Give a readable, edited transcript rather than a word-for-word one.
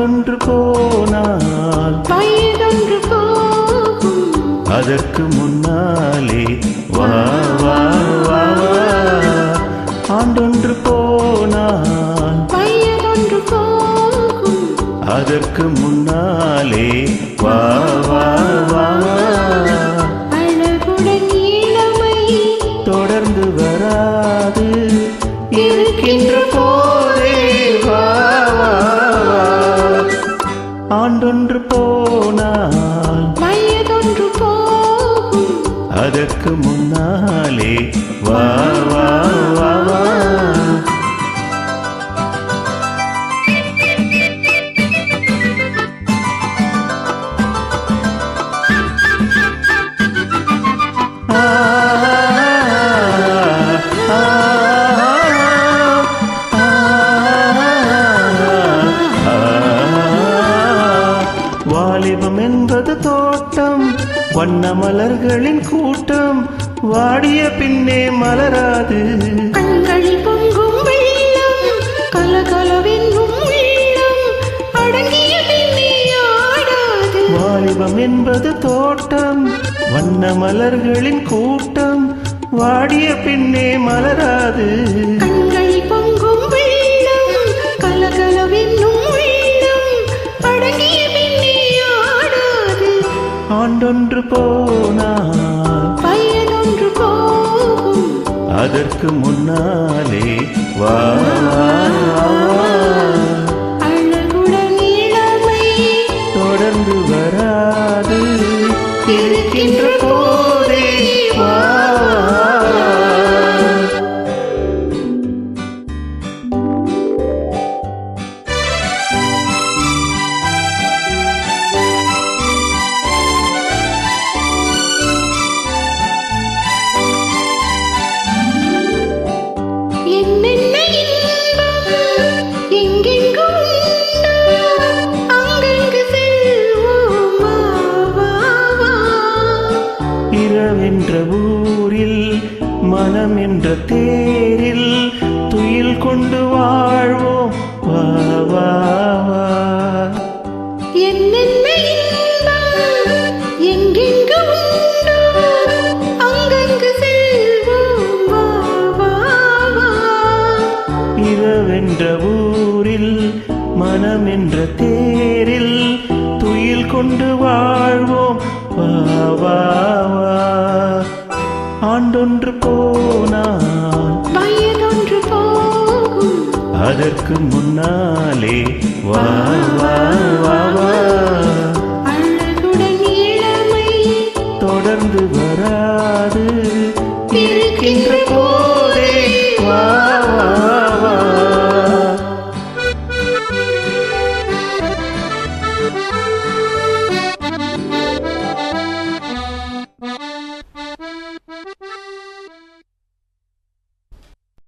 ஆண்டொன்று போனால் வயதொன்று போகும். அதற்கு முன்னாலே வா வா வா வா. ஆண்டொன்று போனால் வயதொன்று போகும். அதற்கு முன்னாலே வா வா வா. அழகுடன் இளமை தொடர்ந்து வராது இருக்கின்ற போதே வா வா வா. ஆண்டொன்று போனால் வயதொன்று போகும். அதற்கு முன்னாலே வா வா வா வா. வாலிபம் என்பது தோட்டம், வண்ண மலர்களின் கூட்டம், வாடிய பின்னே மலராது. கண்களில் பொங்கும் வெள்ளம், கலகலவென்னும் உள்ளம், அடங்கிய பின்னே ஆடாது. வாலிபம் என்பது தோட்டம், வண்ண மலர்களின் கூட்டம், வாடிய பின்னே மலராது. கண்களில் பொங்கும் வெள்ளம், கலகலவென்னும் உள்ளம், அடங்கிய பின்னே ஆடாது. ஆண்டொன்று போனால் வயதொன்று போகும். அதற்கு முன்னாலே வா வா வா. அழகுடன் இளமை தொடர்ந்து வராது இருக்கின்ற போதே வா வா. என்னென்ன இன்பம் எங்கெங்கும் உண்டோ, அங்கங்கு செல்வோம் வா வா வா. இரவென்ற ஊரில் மனம் என்ற தேரில் துயில் கொண்டு வாழ்வோம் வா வா வா. என்னென்ன இன்பம் எங்கெங்கு உண்டோ, அங்கங்கு செல்வோம் வா வா வா. இரவென்ற ஊரில் மனம் என்ற தேரில் துயில் கொண்டு வாழ்வோம் வா வா வா. ஆண்டொன்று போனால் வயதொன்று போகும். அதற்கு முன்னாலே வா வா வா வா. அழகுடன் இளமை தொடர்ந்து வராது